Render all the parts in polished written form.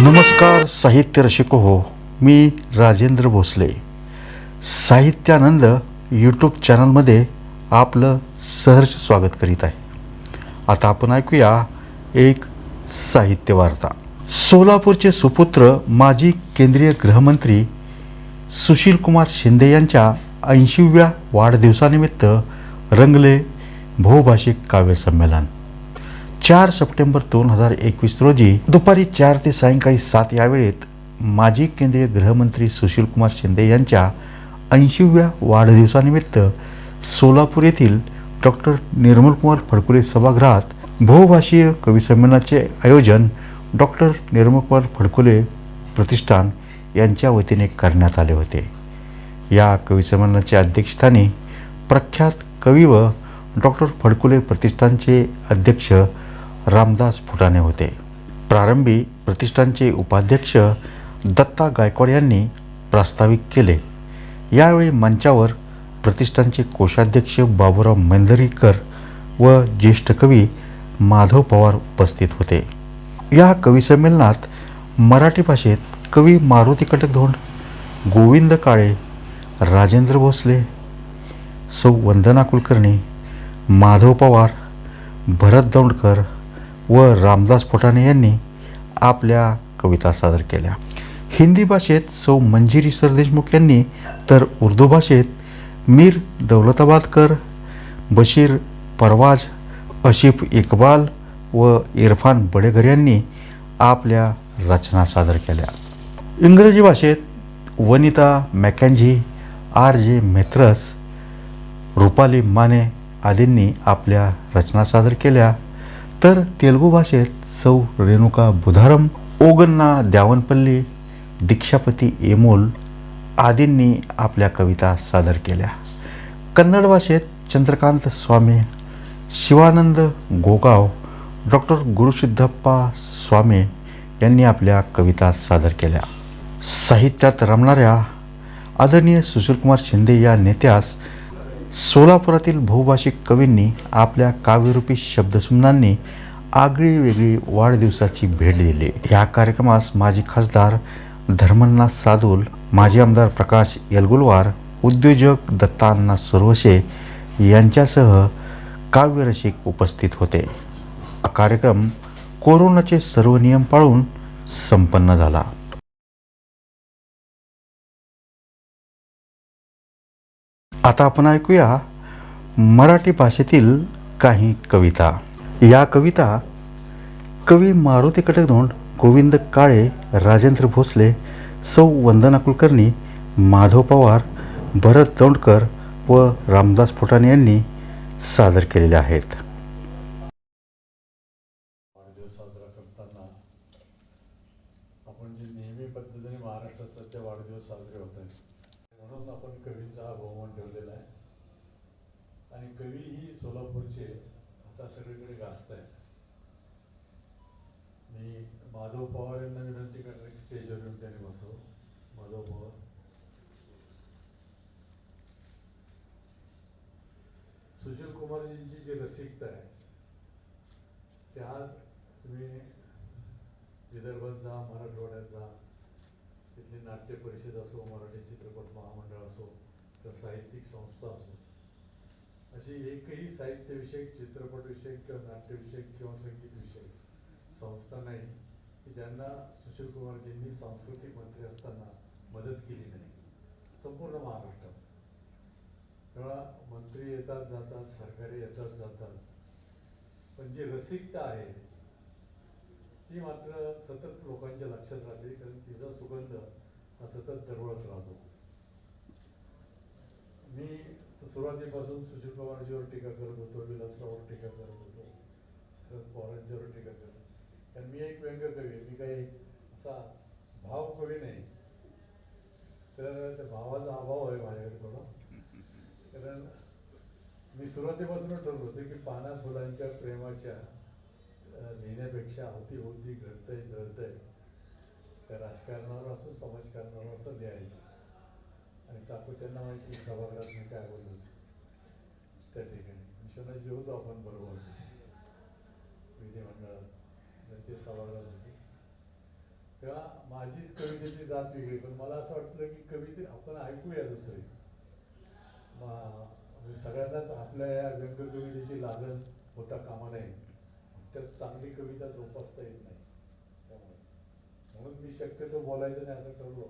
नमस्कार साहित्य रसिको हो, मी राजेंद्र भोसले. साहित्यानंद यूट्यूब चॅनलमध्ये आपलं सहर्ष स्वागत करीत आहे. आता आपण ऐकूया एक साहित्य वार्ता. सोलापूरचे सुपुत्र माजी केंद्रीय गृहमंत्री सुशीलकुमार शिंदे यांच्या 80व्या वाढदिवसानिमित्त रंगले बहुभाषिक काव्य संमेलन. 4 सप्टेंबर 2021 रोजी दुपारी 4 ते सायंकाळी 7 या वेळेत माजी केंद्रीय गृहमंत्री सुशीलकुमार शिंदे यांच्या 80व्या वाढदिवसानिमित्त सोलापूर येथील डॉक्टर निर्मलकुमार फडकुले सभागृहात बहुभाषीय कवी संमेलनाचे आयोजन डॉक्टर निर्मलकुमार फडकुले प्रतिष्ठान यांच्या वतीने करण्यात आले होते. या कवी संमेलनाच्या अध्यक्षस्थानी प्रख्यात कवी व डॉक्टर फडकुले प्रतिष्ठानचे अध्यक्ष रामदास फुटाणे होते. प्रारंभी प्रतिष्ठानचे उपाध्यक्ष दत्ता गायकवाड यांनी प्रास्ताविक केले. यावेळी मंचावर प्रतिष्ठानचे कोषाध्यक्ष बाबूराव मेंदरीकर व ज्येष्ठ कवी माधव पवार उपस्थित होते. या कवी संमेलनात मराठी भाषेत कवी मारुती कटकधोंड, गोविंद काळे, राजेंद्र भोसले, सौ वंदना कुलकर्णी, माधव पवार, भरत दौंडकर व रामदास फुटाणे यांनी आपल्या कविता सादर केल्या. हिंदी भाषेत सौ मंजिरी सरदेशमुख यांनी तर उर्दू भाषेत मीर दौलताबादकर, बशीर परवाज, आसिफ इक्बाल व इरफान बडेगर यांनी आपल्या रचना सादर केल्या. इंग्रजी भाषेत वनिता मॅकेंझी, R.J. मेथरस, रुपाली माने आदींनी आपल्या रचना सादर केल्या. तर तेलुगू भाषेत सौ रेणुका बुधारम, ओगन्ना द्यावनपल्ली, दीक्षापती एमोल आदींनी आपल्या कविता सादर केल्या. कन्नड भाषेत चंद्रकांत स्वामी, शिवानंद गोगाव, डॉक्टर गुरुसिद्धप्पा स्वामी यांनी आपल्या कविता सादर केल्या. साहित्यात रमणाऱ्या आदरणीय सुशीलकुमार शिंदे या नेत्यास सोलापुरातील बहुभाषिक कवींनी आपल्या काव्यरूपी शब्दसुमनांनी आगळी वेगळी वाढदिवसाची भेट दिली. या कार्यक्रमास माजी खासदार धर्मनाथ सादुल, माजी आमदार प्रकाश येलगुलवार, उद्योजक दत्ताअण्णा सुरवशे यांच्यासह काव्यरसिक उपस्थित होते. हा कार्यक्रम कोरोनाचे सर्व नियम पाळून संपन्न झाला. आता आपण ऐकूया मराठी भाषेतील काही कविता. या कविता कवी मारुती कटकधोंड, गोविंद काळे, राजेंद्र भोसले, सौ वंदना कुलकर्णी, माधव पवार, भरत दौंडकर व रामदास फुटाणे यांनी सादर केलेल्या आहेत. वाढदिवस साजरा करताना आपण जे नेहमी पद्धतीने महाराष्ट्रात सध्या वाढदिवस साजरे होत आहेत, म्हणून आपण कवींचा हा बहुमान ठेवलेला आहे. आणि कवी ही सोलापूरचे आता सगळीकडे गाजत आहेत. मी माधव पवार यांना विनंती करणार की स्टेजवर येऊन त्यांनी बसव. माधव पवार. सुशील कुमारजींची जी रसिकता आहे ते आज तुम्ही विदर्भात जा, मराठवाड्यात जा, तिथली नाट्य परिषद असो, मराठी चित्रपट महामंडळ असो किंवा साहित्यिक संस्था असो, अशी एकही साहित्यविषयक, चित्रपटविषयक किंवा नाट्यविषयक किंवा संगीतविषयक संस्था नाही की ज्यांना सुशील कुमारजींनी सांस्कृतिक मंत्री असताना मदत केली नाही. संपूर्ण महाराष्ट्रात तेव्हा मंत्री येतात जातात, सरकारी येतात जातात, पण जी रसिकता आहे ती मात्र सतत लोकांच्या लक्षात राहते, कारण तिचा सुगंध हा सतत दरवळत राहतो. मी सुरुवातीपासून सुशील कुमारजीवर टीका करत होतो, विलासराववर टीका करत होतो, शरद पवारांच्यावर टीका करत. कारण मी एक व्यंग्य कवी आहे, मी काही असा भाव कवी नाही. तर त्या भावाचा अभाव आहे माझ्याकडे थोडा. कारण मी सुरुवातीपासूनच ठरवलं होतं की पाना फुलांच्या प्रेमाच्या लिहिण्यापेक्षा अवतीभोवती घडतंय जळतंय त्या राजकारणावर असो, समाजकारणावर असं लिहायचं. आणि चाकू त्यांना माहिती सभागृहात मी काय बोललो त्या ठिकाणी मिशनाची होतो आपण बरोबर विधिमंडळात, ते सभागृहात होते. तेव्हा माझीच कवितेची जात वेगळी, पण मला असं वाटलं की कविते आपण ऐकूया दुसरी. म्हणजे सगळ्यांनाच आपल्या या व्यंगकवितेची लागण होता कामा नये, त्यात चांगली कविता जोपासता येत नाही. त्यामुळे म्हणून मी शक्यतो बोलायचं नाही असं ठरलो,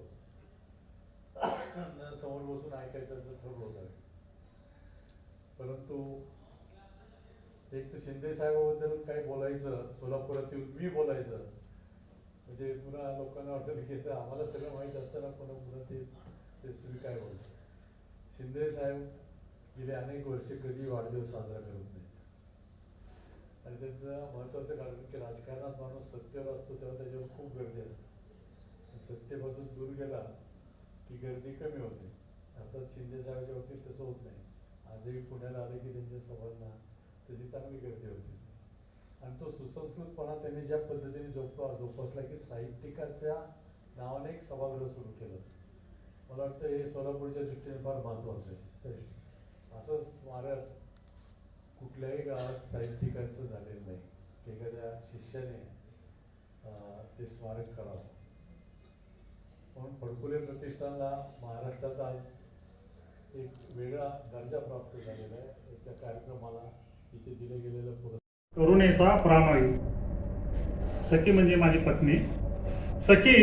समोर बसून ऐकायचं असं ठरलो होतं. परंतु एक तर शिंदे साहेबाबद्दल काही बोलायचं, सोलापुरात येऊन मी बोलायचं म्हणजे पुन्हा लोकांना वाटेल की आम्हाला सगळं माहीत असताना पुन्हा तेच तुम्ही काय बोलता. शिंदे साहेब गेले अनेक वर्षे कधी वाढदिवस साजरा करत नाहीत, आणि त्यांचं महत्त्वाचं कारण की राजकारणात माणूस सत्तेवर असतो तेव्हा त्याच्यावर खूप गर्दी असते, सत्तेपासून दूर गेला की गर्दी कमी होते. अर्थात शिंदे साहेबांच्या बाबतीत तसं होत नाही. आजही पुण्याला आले की त्यांच्या सभांना त्याची चांगली गर्दी होती. आणि तो सुसंस्कृतपणा त्यांनी ज्या पद्धतीने जोपासला की साहित्यिकाच्या नावाने एक सभागृह सुरू केलं. मला वाटतं हे सोलापूरच्या दृष्टीने फार महत्त्वाचं आहे. त्या दृष्टीने असं स्मारक कुठल्याही गावात साहित्यिकांचं झालेलं नाही की एखाद्या शिष्याने ते स्मारक करावं. म्हणून फडकुले प्रतिष्ठानला महाराष्ट्रात आज एक वेगळा दर्जा प्राप्त झालेला आहे. त्या कार्यक्रमाला इथे दिले गेलेलं पुरस्कार करुणेचा प्राणवायू. सखी म्हणजे माझी पत्नी. सखी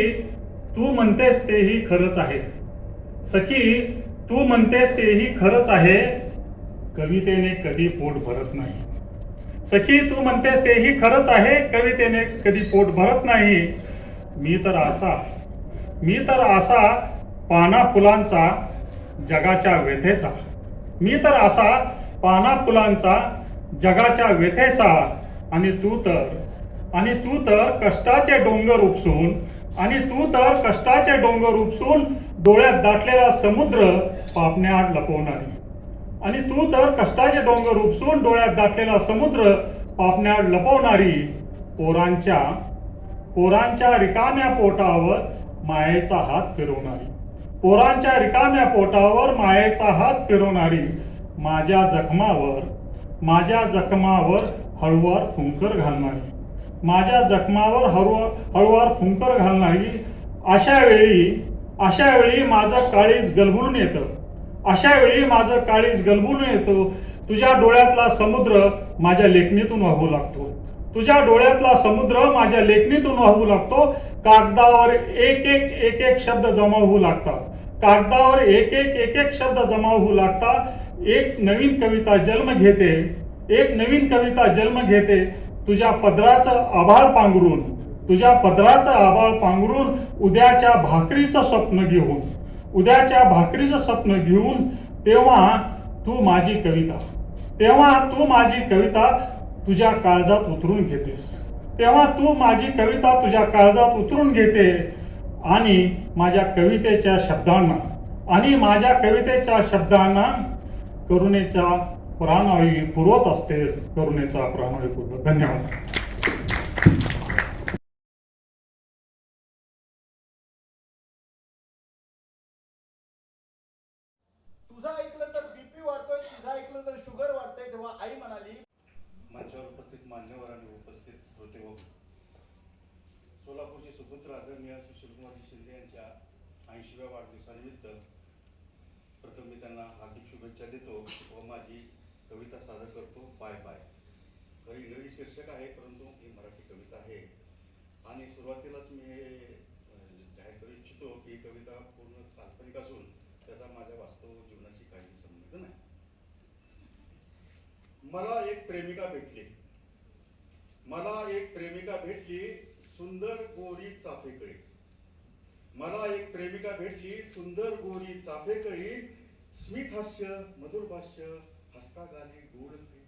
तू म्हणतेस तेही खरंच आहे. सखी तू म्हणतेस तेही खरंच आहे. कवितेने कधी पोट भरत नाही. सखी तू म्हणतेस तेही खरंच आहे. कवितेने कधी पोट भरत नाही. मी तर असा पाना फुलांचा जगाच्या व्यथेचा. मी तर असा पाना फुलांचा जगाच्या व्यथेचा. आणि तू तर कष्टाचे डोंगर उपसून डोळ्यात दाटलेला समुद्र पापण्याआड लपवणारी. आणि तू तर कष्टाचे डोंगर उपसून डोळ्यात दाटलेला समुद्र पापण्याआड लपवणारी. पोरांच्या रिकाम्या पोटावर मायेचा हात फिरवणारी. पोरांच्या रिकाम्या पोटावर मायेचा हात फिरवणारी. माझ्या जखमावर हळूवार फुंकर घालणारी. माझ्या जखमावर हळूवार फुंकर घालणारी. अशा वेळी माझं काळीज गलबलून येतं. अशा वेळी माझं काळीज गलबलून येतं. तुझ्या डोळ्यातला समुद्र माझ्या लेखणीतून वाहू लागतो. तुझ्या डोळ्यातला समुद्र माझ्या लेखणीतून वाहू लागतो. कागदावर एक एक शब्द जमा होऊ लागतात. कागदावर एक एक शब्द जमा होऊ लागतात. एक नवीन कविता जन्म घेते. तुझ्या पदराचं आभाळ पांघरून उद्याच्या भाकरीचं स्वप्न घेऊन तेव्हा तू माझी कविता तुझ्या काळजात उतरून घेतेस. आणि माझ्या कवितेच्या शब्दांना करुणेचा प्राणवायू पुरवत असतेस. करुणेचा प्राणवायू पुरवत. धन्यवाद. तुझं ऐकलं तर बीपी वाढतोय, तुझं ऐकलं तर शुगर वाढतंय. तेव्हा आई म्हणाली. मंचावर उपस्थित मान्यवर आणि उपस्थित श्रोते व सोलापूरचे सुपुत्र आदरणीय सुशीलकुमारजी शिंदे यांच्या 80व्या वाढदिवसानिमित्त प्रथम मी त्यांना हार्दिक शुभेच्छा देतो व माझी कविता सादर करतो. Bye bye. खरी इंग्रजी शीर्षक आहे, परंतु ही मराठी कविता आहे. आणि सुरुवातीलाच मी हे जाहीर करू इच्छितो की ही कविता पूर्ण काल्पनिक असून त्याचा माझ्या वास्तव जीवनाशी काही संबंध नाही. मला एक प्रेमिका भेटली सुंदर गोरी चाफेकळी. मला एक प्रेमिका भेटली सुंदर गोरी चाफेकळी. स्मित हास्य मधुर भाष्य हसता गाली गोड कळी.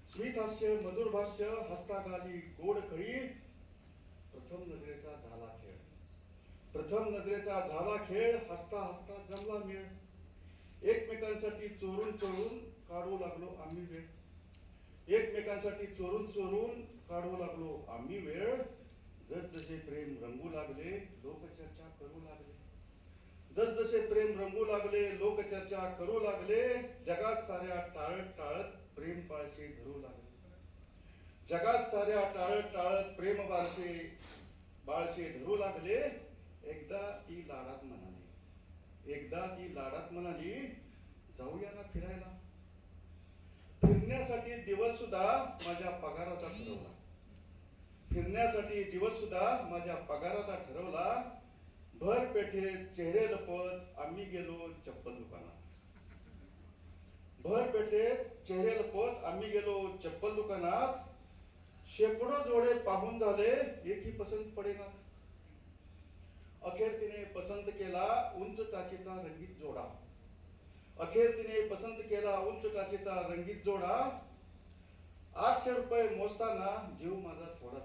स्मित हास्य मधुर भाष्य हसता गाली गोड कळी. प्रथम नजरेचा झाला खेळ हसता हसता जमला मेळ. एकमेकांसाठी चोरून चोरून काढू लागलो आम्ही वेळ. एकमेकांसाठी चोरून चोरून काढू लागलो आम्ही वेळ. जसजसे प्रेम रंगू लागले लोकचर्चा करू लागले. जसजसे प्रेम रंगू लागले लोकचर्चा करू लागले. जगात साऱ्या टाळत टाळत प्रेम पाळशे धरू लागले. जगात साऱ्या टाळत टाळत प्रेम बाळशे आळशी धरू लागले. एकदा ती लाडात म्हणाली, जाऊया ना फिरायला. फिरण्यासाठी दिवस सुद्धा माझ्या पगाराचा ठरवला. भर पेठेत चेहरे लपत आम्ही गेलो चप्पल दुकानात. शेकडो जोडे पाहून झाले, एकही पसंत पडेनात. अखेर तिने पसंत केला उंच टाचेचा रंगीत जोडा. 800 रुपये मोजताना जीव माझा थोडा.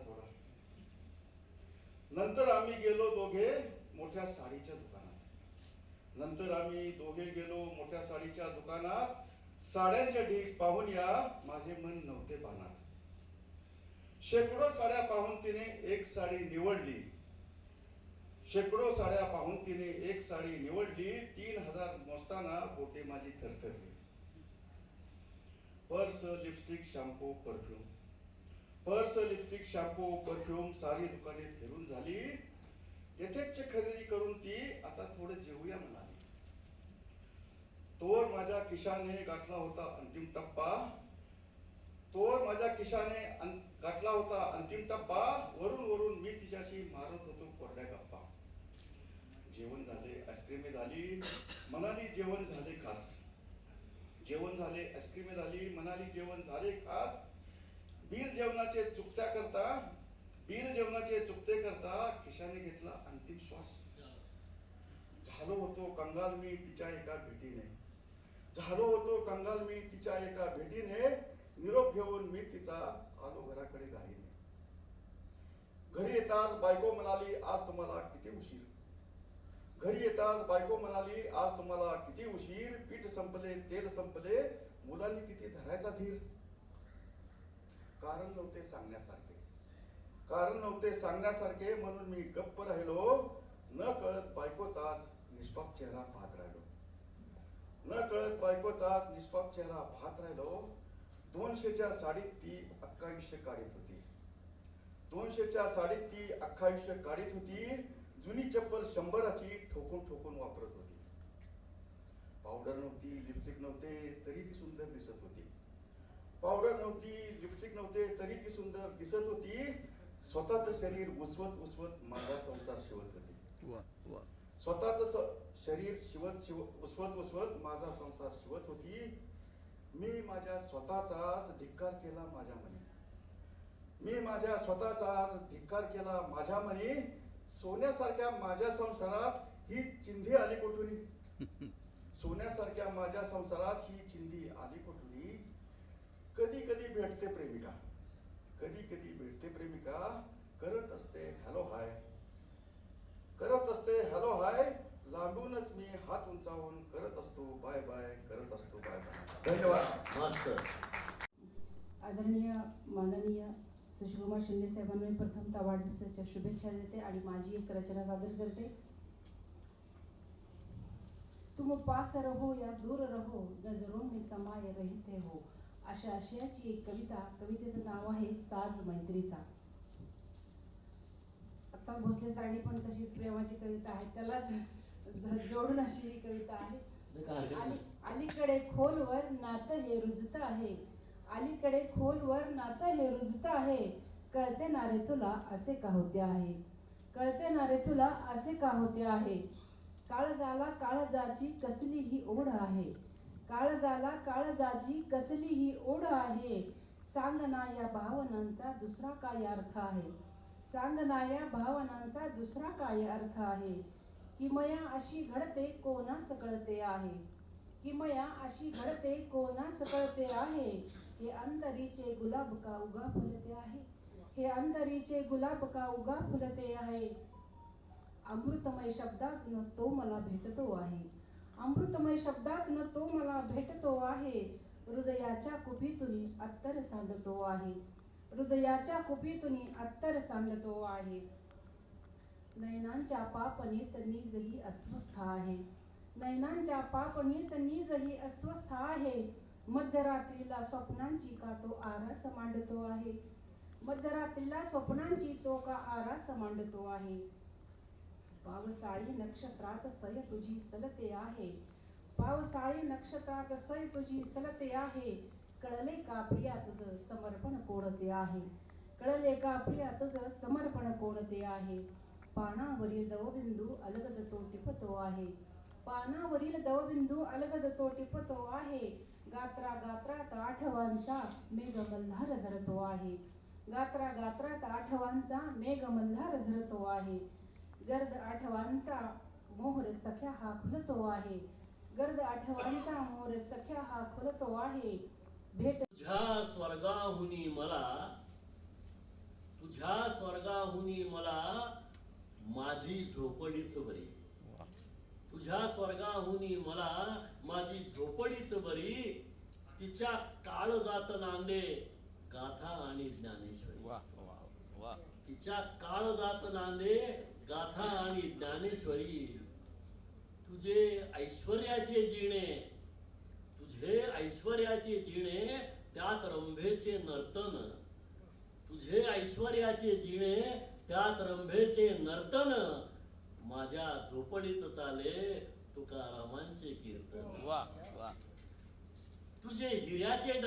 नंतर आम्ही गेलो दोघे मोठ्या साडीच्या दुकानात. साड्यांच्या ढीग पाहून या माझे मन नव्हते भानात. शेकडो साड्या पाहून तिने एक साडी निवडली. 3000 मोजताना बोटे माझी थरथरली. पर्स लिपस्टिक शॅम्पू परफ्यूम सारी दुकाने फिरून झाली. यथेच्छ खरेदी करून ती आता थोडं जेवूया म्हणाली. तोवर माझ्या खिशाने गाठला होता अंतिम टप्पा. वरून मी तिच्याशी मारत होतो कोरड्या गप्पा. जेवण झाले, आईस्क्रीमे झाली, म्हणाली जेवण झाले खास. बिल जेवणाचे चुकते करता खिशाने घेतला अंतिम श्वास. झालो होतो कंगाल मी तिच्या एका भेटीने. निरोप घेऊन मी तिचा आलो घराकडे घाईने. घरी येताच बायको म्हणाली आज तुम्हाला किती उशीर. पीठ संपले, तेल संपले, मुलांनी किती धरायचा धीर. कारण नव्हते सांगण्यासारखे म्हणून मी गप्प राहिलो. न कळत बायकोचाच निष्पाप चेहरा पाहत राहिलो. 200च्या साडीत ती अख्खं आयुष्य काढीत होती. जुनी चप्पल 100ची ठोकून वापरत होती. पावडर नव्हती, लिपस्टिक नव्हते, तरी ती सुंदर दिसत होती. स्वतःच शरीर उसवत माझा संसार शिवत होती. मी माझ्या स्वतःचाच धिक्कार केला माझ्या मनी. सोन्यासारख्या माझ्या संसारात ही चिंधी आली कुठून. कधी कधी भेटते प्रेमिका. करत असते हॅलो हाय. लांबूनच मी हात उंचावून करत असतो बाय बाय. धन्यवाद. आदरणीय माननीय सुशीलकुमार शिंदे साहेबांना मी प्रथमतः वाढदिवसाच्या शुभेच्छा देते आणि माझी एक रचना सादर करते. तुम पास रहो या दूर रहो, नजरों में समाये रहते हो. अशा आशयाची एक कवितेचं नाव आहे साज मैत्रीचा. आता भोसले साडी पण तशीच प्रेमाची कविता आहे, त्यालाच जोडून अशी ही कविता आहे. अलीकडे खोलवर नातं हे रुजत आहे. कळते ना रे तुला असे का होते आहे. काळजाची कसली ही ओढ आहे. सांग ना या भावनांचा दुसरा काय अर्थ आहे. किमया अशी घडते कोणास कळते आहे. हे अंतरीचे गुलाब का उगा फुलते आहे. अमृतमय शब्दातून तो मला भेटतो आहे. हृदयाच्या कुपीतून अत्तर सांडतो आहे. नयनांच्या पापणीत निजही अस्वस्थ आहे. मध्यरात्रीला स्वप्नांची का तो आरास मांडतो आहे. मध्यरात्रीला स्वप्नांची तो का आरास मांडतो आहे. पावसाळी नक्षत्रात सय तुझी सलते आहे. पावसाळी नक्षत्रात सय तुझी सलते आहे. कळले का प्रिया तुझं समर्पण कोणते आहे. कळले का प्रिया तुझं समर्पण कोणते आहे. पानावरील दवबिंदू अलगद तो टिपतो आहे. पानावरील दवबिंदू अलगद तो टिपतो आहे. गात्रा गात्रात आठवांचा मेघ मल्हार झरतो आहे. गात्रा गात्रात आठवांचा मेघ मल्हार झरतो आहे. गर्द आठवांचा मोहर सख्या हा खुलतो आहे. गर्द आठवांचा मोहर सख्या हा खुलतो आहे. भेट तुझ्या स्वर्गाहुनी मला माझी झोपडीच बरी. तुझ्या स्वर्गाहुनी मला माझी झोपडीच बरी. तिच्या काळजात नांदे गाथा आणि ज्ञानेश्वरी. तिच्या काळजात नांदे गाथा आणि ज्ञानेश्वरी. तुझे ऐश्वर्याचे जिणे त्यात रंभेचे नर्तन. तुझे ऐश्वर्याचे जिणे त्यात रंभेचे नर्तन. माझ्या झोपडीत चाले तुकारामांचे कीर्तन. तुझे हिऱ्याचे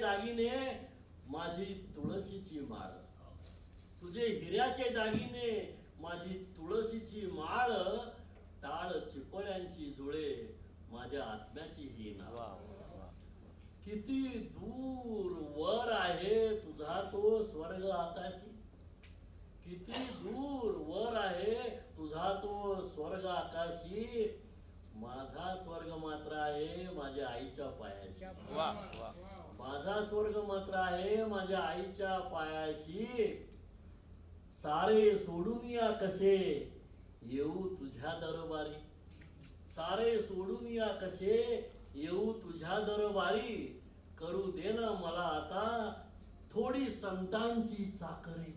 दागिने माझी तुळशीची माळ. तुझे हिऱ्याचे दागिने माझी तुळशीची माळ. टाळ चिपळ्यांशी जुळे माझ्या आत्म्याची ही नाळ. किती दूर वर आहे तुझा तो स्वर्ग आकाशी. किती दूर वर आहे तुझा तो स्वर्ग आकाशी. माझा स्वर्ग मात्र आहे माझ्या आईच्या पायाशी. माझा स्वर्ग मात्र आहे माझ्या आईच्या पायाशी. सारे सोडून या कसे येऊ तुझ्या दरबारी. सारे सोडून या कसे येऊ तुझ्या दरबारी. करू दे ना मला आता थोडी संतांची चाकरी.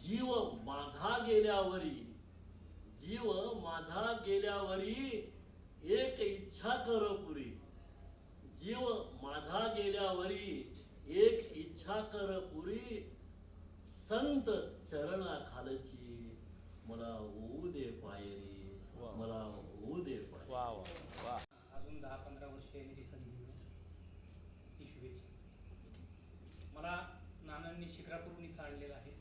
जीव माझा गेल्यावरी एक इच्छा कर पुरी. जीव माझा गेल्यावरी एक इच्छा कर पुरी. संत चरणा खालची मला होऊ दे पायरी. मला होऊ दे पायरी. अजून 10-15 वर्ष येण्याची संधी मिळेल ही शुभेच्छा. मला नानांनी शिक्रापूरहून इथं आणलेलं आहे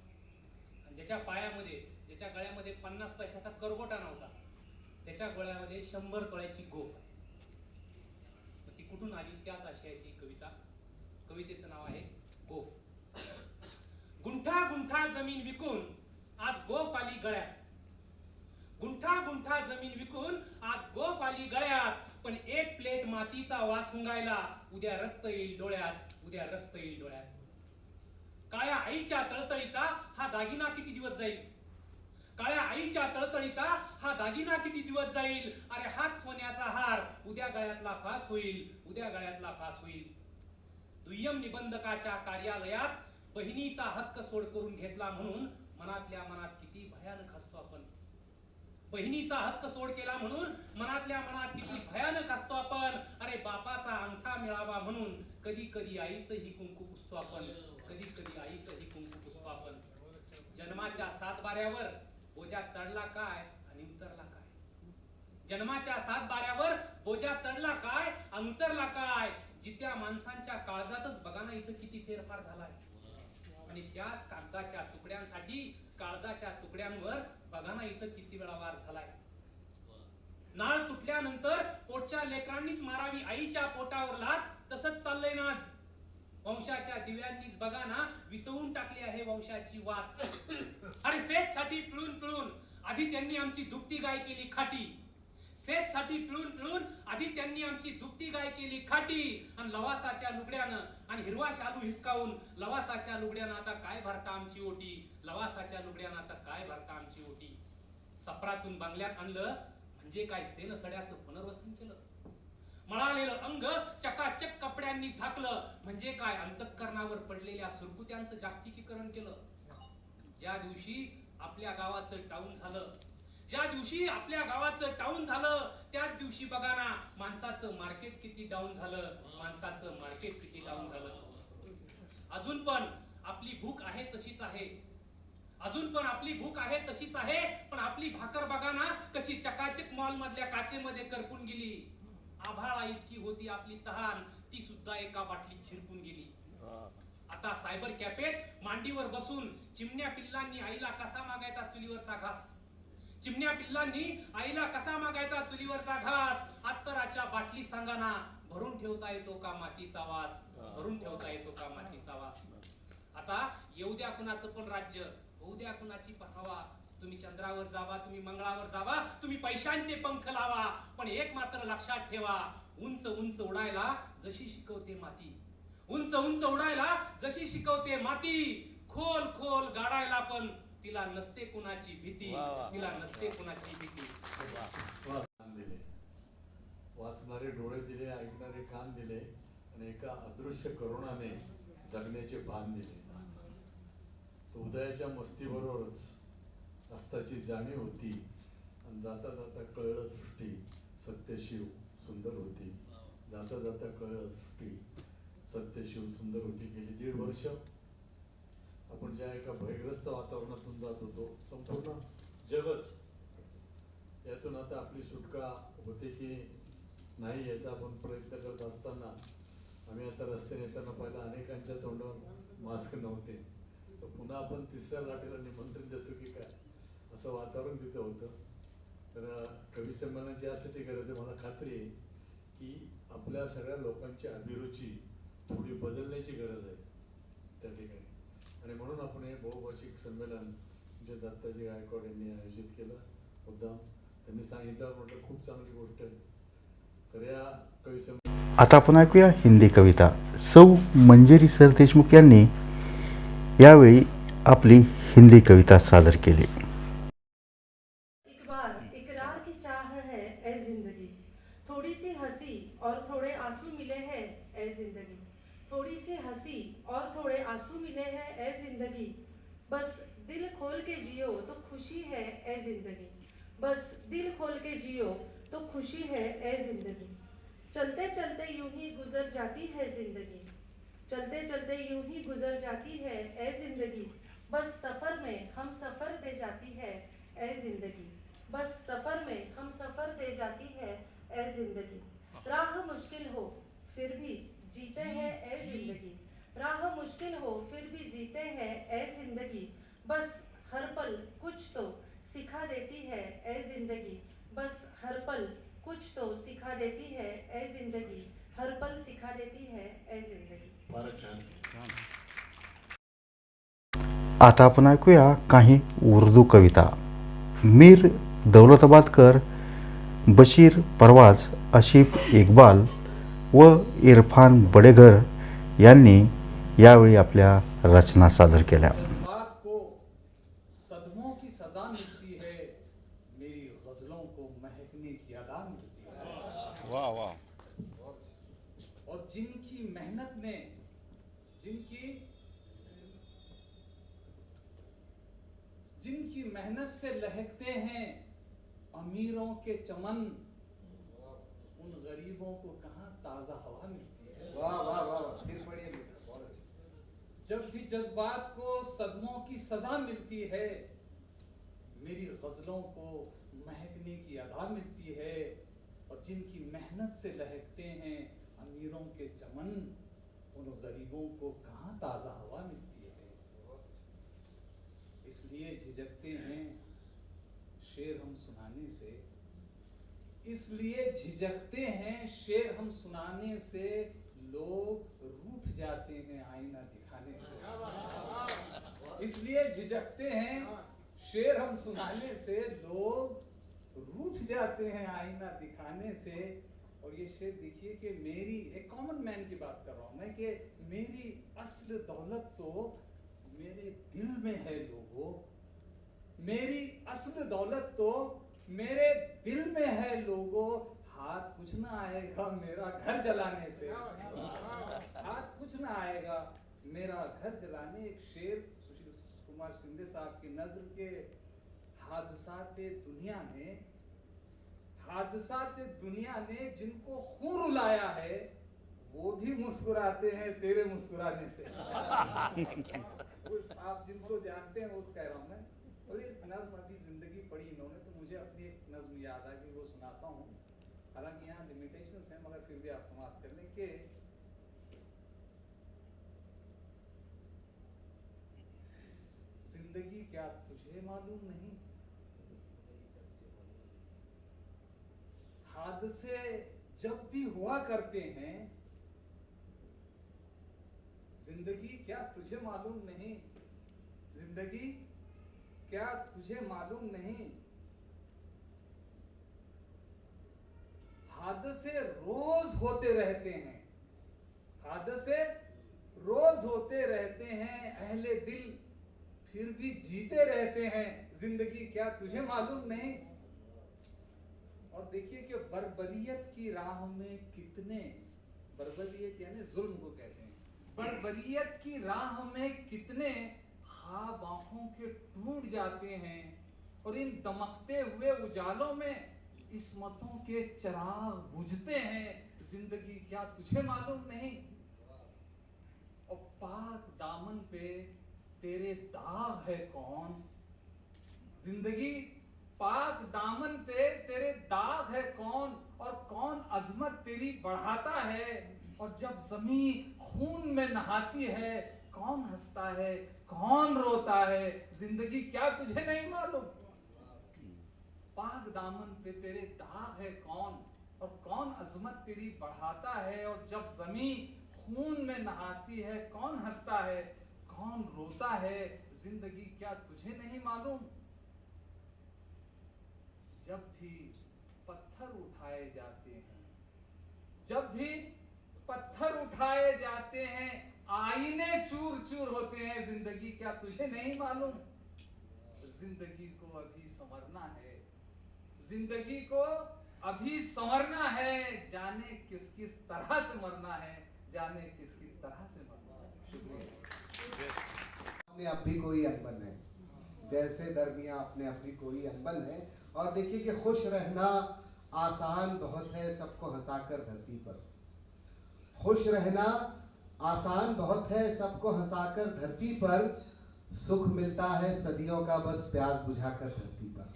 आणि ज्याच्या गळ्यामध्ये 50 पैशाचा करगोटा नव्हता त्याच्या गळ्यामध्ये 100 तोळ्याची गोफ आहे. ती कुठून आली त्याच आशयाची कविता. कवितेचं नाव आहे गोफ. गुंठा गुंठा जमीन विकून आज गोफ आली गळ्यात. गुंठा गुंठा जमीन विकून आज गोफ आली गळ्यात. पण एक प्लेट मातीचा वास हुंगायला उद्या रक्त येईल डोळ्यात. उद्या रक्त येईल डोळ्यात. काळ्या आईच्या तळतळीचा हा दागिना किती दिवस जाईल. काळ्या आईच्या तळतळीचा हा दागिना किती दिवस जाईल. अरे हाच सोन्याचा हार उद्या गळ्यातला फास होईल. उद्या गळ्यातला फास होईल. दुय्यम निबंधकाच्या कार्यालयात बहिणीचा हक्क सोड करून घेतला म्हणून मनातल्या मनात किती भयानक असतो आपण. बहिणीचा हक्क सोड केला म्हणून मनातल्या मनात किती भयानक असतो आपण. अरे बापाचा अंगठा मिळावा म्हणून कधी कधी आईचं ही कुंकू पुसतो आपण. कधी कधी आईचं ही कुंकू पुसतो आपण. जन्माच्या 7 बाऱ्यावर बोजा चढला काय आणि उतरला काय. जन्माच्या 7 बाऱ्यावर बोजा चढला काय आणि उतरला काय. जित्या माणसांच्या काळजातच बघा ना इथं किती फेरफार झालाय. आणि त्याच कागदाच्या तुकड्यांसाठी काळजाच्या तुकड्यांवर बघा ना इथं किती वेळा वार झालाय. नाळ तुटल्यानंतर पोटच्या लेकरांनीच मारावी आईच्या पोटावर लात. तसंच चाललंय ना आज. वंशाच्या दिव्यांनीच बघा ना विसवून टाकली आहे वंशाची वात. अरे सेजसाठी पिळून पिळून आधी त्यांनी आमची दुभती गाय केली खाटी. सेजसाठी पिळून पिळून आधी त्यांनी आमची दुभती गाय केली खाटी. आणि लवासाच्या लुगड्यानं आणि हिरवा शालू हिसकावून लवासाच्या लुगड्यानं आता काय भरता आमची ओटी. लवासाच्या लुगड्यानं आता काय भरता आमची ओटी. सफरातून बांगल्यात आणलं म्हणजे काय सेन सड्याचं पुनर्वसन केलं. मळालेलं अंग चकाचक कपड्यांनी झाकलं म्हणजे काय अंतःकरणावर पडलेल्या सुरकुत्यांचं जागतिकीकरण केलं. ज्या दिवशी आपल्या गावाचं टाऊन झालं त्याच दिवशी बघा ना माणसाचं मार्केट किती डाऊन झालं. अजून पण आपली भूक आहे तशीच आहे. अजून पण आपली भूक आहे तशीच आहे. पण आपली भाकर बघा ना कशी चकाचक मॉल मधल्या काचेमध्ये करपून गेली. आभाळा इतकी होती आपली तहान, ती सुद्धा एका बाटलीत शिरपून गेली. आता सायबर कॅफेत मांडीवर बसून चिमण्या पिल्लांनी आईला कसा मागायचा चुलीवरचा घास. चिमण्या पिल्लांनी आईला कसा मागायचा चुलीवरचा घास. अत्तराच्या बाटली सांगा ना, भरून ठेवता येतो का मातीचा वास. भरून ठेवता येतो का मातीचा वास. आता येऊ द्या कुणाचं पण राज्य, होऊ द्या कुणाची पण हवा. तुम्ही चंद्रावर जावा, तुम्ही मंगळावर जावा, तुम्ही पैशांचे पंख लावा. पण एक मात्र लक्षात ठेवा, उंच उंच उडायला जशी शिकवते माती. उंच उंच उडायला जशी शिकवते माती. खोल खोल गाडायला पण तिला नसते कुणाची भीती. तिला नसते कुणाची भीती. कान दिले, वाचणारे डोळे दिले, ऐकणारे कान दिले आणि एका अदृश्य करुणाने जगण्याचे भान दिले. उदयाच्या मस्तीबरोबरच अस्ताची जाणीव होती आणि जाता जाता कळलं सृष्टी सत्यशिव सुंदर होती. जाता जाता कळलं सृष्टी सत्यशिव सुंदर होती. गेली 1.5 वर्ष आपण ज्या एका भयग्रस्त वातावरणातून जात होतो, संपूर्ण जगच, यातून आता आपली सुटका होते की नाही याचा आपण प्रयत्न करत असताना आम्ही आता रस्त्याने येताना पाहिलं अनेकांच्या तोंडावर मास्क नव्हते. तर पुन्हा आपण तिसऱ्या लाटेला निमंत्रण देतो की काय असं वातावरण तिथं होतं. तर कवी संमेलनाची यासाठी गरज आहे, मला खात्री आहे की आपल्या सगळ्या लोकांची अभिरुची थोडी बदलण्याची गरज आहे त्या ठिकाणी. आणि म्हणून आपण हे बहुभाषिक संमेलन जे दत्ताजी गायकवाड यांनी आयोजित केलं. मुद्दाम त्यांनी सांगितल्यावर म्हटलं खूप चांगली गोष्ट आहे. तर या कवी आता आपण ऐकूया हिंदी कविता. सौ मंजिरी सरदेशमुख यांनी यावेळी आपली हिंदी कविता सादर केली. एक बार इकरार की चाह है ए जिंदगी, थोड़ी सी हंसी और थोड़े आंसू मिले हैं ए जिंदगी. थोड़ी सी हंसी और थोड़े आंसू मिले हैं ए जिंदगी. बस दिल खोल के जियो तो खुशी है ए जिंदगी. बस दिल खोल के जियो तो खुशी है ए जिंदगी. चलते चलते यूं ही गुजर जाती है जिंदगी. चलते चलते यूं ही गुजर जाती है ए जिंदगी. बस सफर में हम सफर दे जाती है ए जिंदगी. बस सफर में हम सफर दे जाती है ए जिंदगी. राह मुश्किल हो फिर भी जीते हैं ए जिंदगी. राह मुश्किल हो फिर भी जीते हैं ए जिंदगी. बस हर पल कुछ तो सिखा देती है ए जिंदगी. बस हर पल कुछ तो सिखा देती है ए जिंदगी. हर पल सिखा देती है ए जिंदगी. फारच छान. आता आपण ऐकूया काही उर्दू कविता. मीर दौलताबादकर, बशीर परवाज, आशिफ इक्बाल व इरफान बडेगर यांनी यावेळी आपल्या रचना सादर केल्या. जज्बात को सदमों की सजा मिलती है, मेरी गजलों को महकने की अदा मिलती है. वाह वाह. और जिनकी मेहनत ने जिनकी मेहनत से लहकते हैं अमीरों के चमन, उन गरीबों को कहाँ ताजा हवा मिलती है. वाह वाह वाह. फिर पढ़िए. जब भी जज्बात को सदमों की सजा मिलती है, मेरी गजलों को महकने की अदा मिलती है. और जिनकी मेहनत से लहकते हैं अमीरों के चमन, उन गरीबों को कहाँ ताजा हवा मिलती है. इसलिए झिझकते हैं शेर हम सुनाने से. इसलिए झिझकते हैं शेर हम सुनाने से, लोग रूठ जाते हैं आईना दिखाने से. इसलिए झिझकते हैं शेर हम सुनाने से, लोग रूठ जाते हैं आईना दिखाने से. और ये शेर देखिए कि मेरी, एक कॉमन मैन की बात कर रहा हूं मैं, कि मेरी असल दौलत तो मेरे दिल में है लोगों. मेरी असल दौलत तो मेरे दिल में है लोगों. हाथ कुछ ना आएगा मेरा घर जलाने से. हाथ कुछ ना आएगा मेरा घर जलाने. एक शेर सुशील कुमार शिंदे साहब की नज़र के हादसाते दुनिया ने जिनको खून रुलाया है, वो भी मुस्कुराते हैं तेरे मुस्कुराने से। वो आप जिनको जानते हैं वो कह रहा हूँ मैं। और एक नज्म अभी जिंदगी पढ़ी इन्होंने तो मुझे अपनी एक नज्म याद आ गई, वो सुनाता हूँ। हालांकि यहाँ लिमिटेशंस हैं मगर फिर भी आप समाप्त कर लें कि जिंदगी क्या तुझे मालूम नहीं, हादसे जब भी हुआ करते हैं, जिंदगी क्या तुझे मालूम नहीं, जिंदगी क्या तुझे मालूम नहीं, हादसे रोज होते रहते हैं, हादसे रोज होते रहते हैं, अहले दिल फिर भी जीते रहते हैं, जिंदगी क्या तुझे मालूम नहीं। और देखिए कि बर्बरियत की राह में कितने, बर्बरियत यानी जुल्म को कहते हैं, बर्बरियत की राह में कितने ख्वाब आंखों के टूट जाते हैं, और इन दमकते हुए उजालों में इस्मतों के चिराग बुझते हैं, जिंदगी क्या तुझे मालूम नहीं। और पाक दामन पे तेरे दाग है कौन, जिंदगी पाक दामन पे तेरे दाग है कौन, और कौन अजमत तेरी बढ़ाता है, और जब जमीन खून में नहाती है कौन हंसता है कौन रोता है, जिंदगी क्या तुझे नहीं मालूम। पाक दामन पे तेरे दाग है कौन, और कौन अजमत तेरी बढ़ाता है, और जब जमीन खून में नहाती है कौन हंसता है कौन रोता है, जिंदगी क्या तुझे नहीं मालूम। जब भी पत्थर उठाए जाते हैं, जब भी पत्थर उठाए जाते हैं, आईने चूर चूर होते हैं, जिंदगी क्या तुझे नहीं मालूम। जिंदगी को अभी संवरना है, जिंदगी को अभी संवरना है, जाने किस किस तरह से मरना है, जाने किस किस तरह से मरना है। शुक्रिया। अपने आप भी कोई अनबन है, जैसे दरमिया अपने आप भी कोई अनबन है। और देखिए कि खुश रहना आसान बहुत है सबको हंसाकर धरती पर, खुश रहना आसान बहुत है सबको हंसाकर धरती पर, सुख मिलता है सदियों का बस प्यास बुझाकर धरती पर।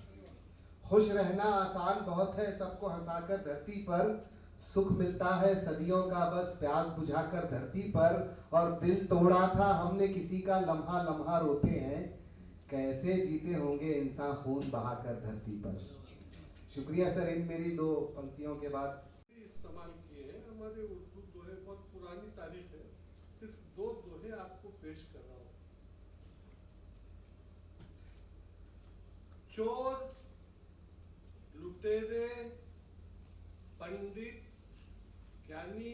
खुश रहना आसान बहुत है सबको हंसाकर धरती पर, सुख मिलता है सदियों का बस प्यास बुझाकर धरती पर। और दिल तोड़ा था हमने किसी का लम्हा लम्हा रोते हैं, कैसे जीते होंगे इंसान खून बहाकर धरती पर। शुक्रिया सर, इन मेरी दो पंक्तियों के बाद इस्तेमाल किए हैं। हमारे उर्दू दोहे बहुत पुरानी तारीख है, सिर्फ दो दोहे आपको पेश कर रहा हूँ। चोर, लुटेरे, पंडित, ज्ञानी,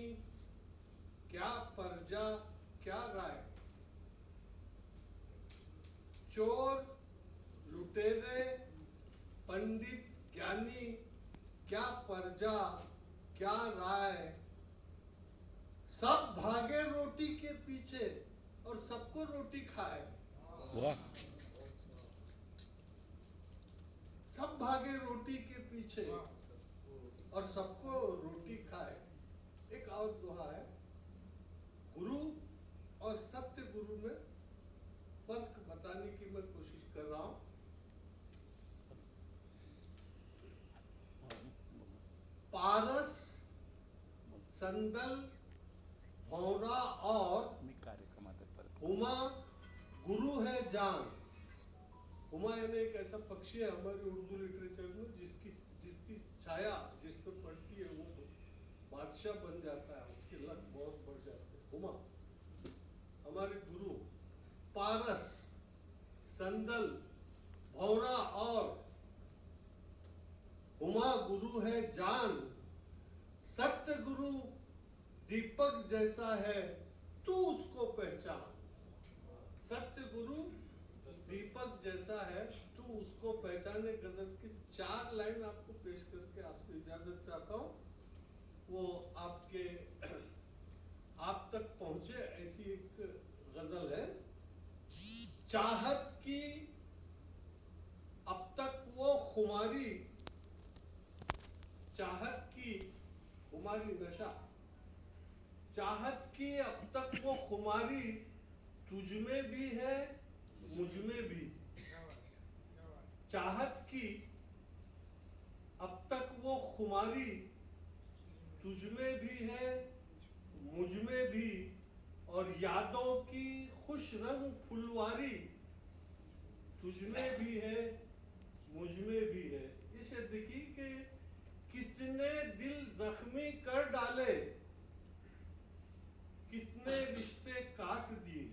क्या प्रजा क्या राय। चोर, लुटेरे, पंडित, ज्ञानी, क्या प्रजा क्या राय, सब भागे रोटी के पीछे और सबको रोटी खाए। सब भागे रोटी के पीछे और सबको रोटी खाए। एक और दोहा है, गुरु और सत्य गुरु में फर्क बताने की मैं कोशिश कर रहा हूं। पारस, संदल, भौरा और हुमा गुरु है जान। हुमा यानी एक ऐसा पक्षी है हमारे उर्दू लिटरेचर में जिसकी छाया जिस पर पड़ती है वो बादशाह बन जाता है, उसके लक बहुत बढ़ जाते हैं। हुमा हमारे गुरु। पारस, संदल, भौरा और हुमा गुरु है जान। सत्य गुरु दीपक जैसा है तू उसको पहचान। सत्य गुरु दीपक जैसा है तू उसको पहचाने। गजल की 4 लाइन आपको पेश करके आपसे इजाजत चाहता हूं। वो आपके आप तक पहुंचे ऐसी एक गजल है। चाहत की अब तक वो खुमारी, चाहत की खुमारी नशा, चाहत की अब तक वो खुमारी तुझ में भी है मुझ में भी। चाहत की अब तक वो खुमारी तुझ में भी है मुझ में भी, और यादों की खुश रंग फुलवारी तुझ में भी है मुझ में भी है। ये शेर देखिए कि कितने दिल जख्मी कर डाले, कितने रिश्ते काट दिए,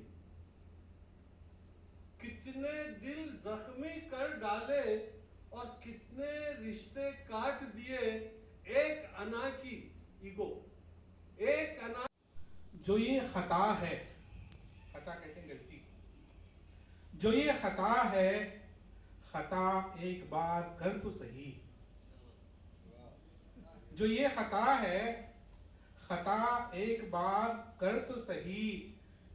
कितने दिल जख्मी कर डाले और कितने रिश्ते काट दिए। एक अना की ईगो, एक अना। जो ये खता है, खता कहते हैं गलती, जो ये खता है, खता एक बार कर तो सही। जो ये खता है, खता एक बार कर तो सही,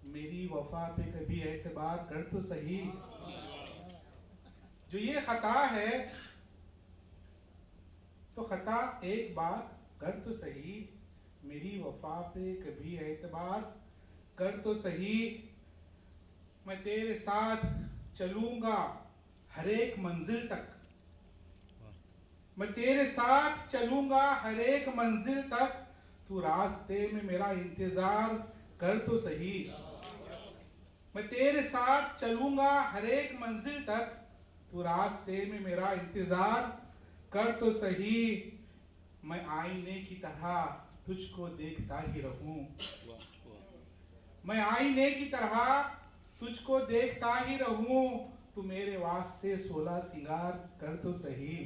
मेरी वफा पे कभी एतबार कर तो सही। जो ये खता है, तो खता एक बार कर तो सही, मेरी वफा पे कभी एतबार कर तो सही। मैं तेरे साथ चलूंगा हर एक मंजिल तक, मैं तेरे साथ चलूंगा हर एक मंजिल तक, तू रास्ते में मेरा इंतजार कर तो सही। मैं तेरे साथ चलूंगा हर एक मंजिल तक, तू रास्ते में मेरा इंतजार कर तो सही। मैं आईने की तरह तुझको देखता ही रहूं, मैं आईने की तरह तुझको देखता ही रहूं, तू मेरे वास्ते 16 सिंगार कर तो सही।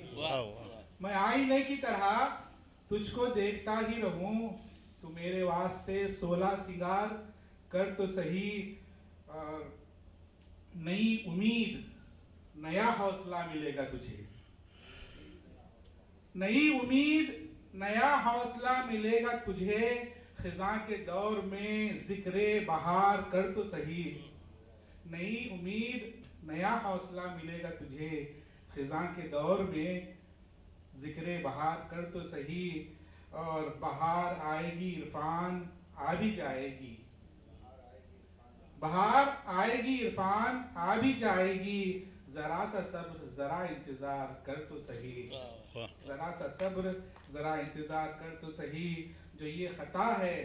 मैं आईने की तरह तुझको देखता ही रहूं, तू मेरे वास्ते 16 सिंगार कर तो सही। नई उम्मीद, नया हौसला मिलेगा तुझे, नई उम्मीद, नया हौसला मिलेगा तुझे, खिज़ां के दौर में जिक्रे बहार कर तो सही। नई उम्मीद, नया हौसला मिलेगा तुझे, खिज़ां के दौर में जिक्रे बहार कर तो सही। और बहार आएगी इरफान आ भी जाएगी, बहार आएगी इरफान आ भी जाएगी, जरा सा सब्र जरा इंतजार कर तो सही, जरा सा सब्र जरा इंतजार कर तो सही। जो ये खता है,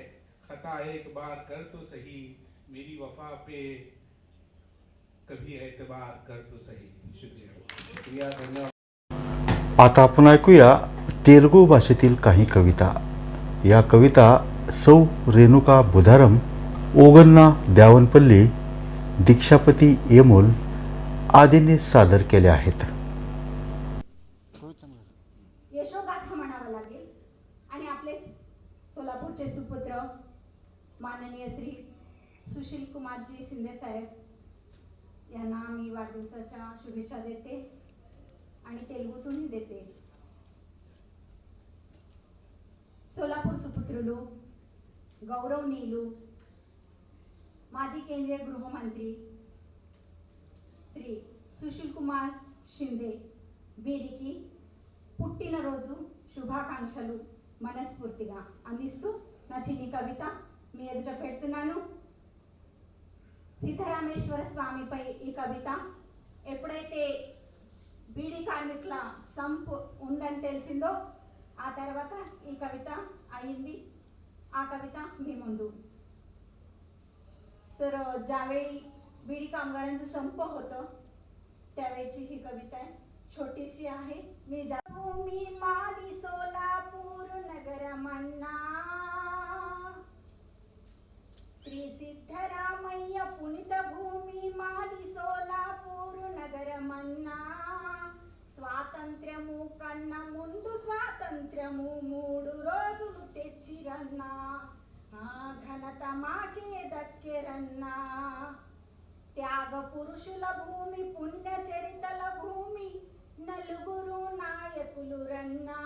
खता एक बार कर तो सही, मेरी वफा पे कभी एतबार कर तो सही। शुक्रिया, धन्यवाद। आता आपण ऐकूया तेलुगू भाषेतील काही कविता. या कविता सौ रेणुका बुधारम, ओगन्ना द्यावनपल्ली, दीक्षापती येमोल आदींनी सादर केल्या आहेत. यशोगाथा म्हणावं लागेल आणि आपलेच सोलापूरचे सुपुत्र माननीय श्री सुशील कुमारजी शिंदे साहेब यांना मी वाढदिवसाच्या शुभेच्छा देते आणि तेलुगूतूनही देते. सोलापूर सुपुत्रुలు, गौरवनीయులు, माजी केंद्रीय गृहमंत्री శ్రీ సుశీల్ కుమార్ షిందే వీరికి పుట్టినరోజు శుభాకాంక్షలు మనస్ఫూర్తిగా అందిస్తూ నా చిన్ని కవిత మీ ఎదుట పెడుతున్నాను. సిద్ధరామేశ్వర స్వామిపై ఈ కవిత. ఎప్పుడైతే బీడీ కార్మికుల సంప్ ఉందని తెలిసిందో ఆ తర్వాత ఈ కవిత అయింది. ఆ కవిత మీ ముందు. सर, ज्यावेळी बीडी कामगारांचं संप होतं त्यावेळची ही कविता आहे, छोटीशी आहे. मी भूमी मादी सोलापूर नगर मन्ना, श्री सिद्धरामय्य पुनित भूमी मादी सोलापूर नगर मन्ना, స్వాతంత్ర్యము కన్న ముందు స్వాతంత్ర్యము 3 రోజులు తెచ్చిరన్నా, ఆ ఘనత మాకే దక్కెరన్నా. త్యాగ పురుషుల భూమి, పుణ్య చరితల భూమి, నలుగురు నాయకులు రన్నా,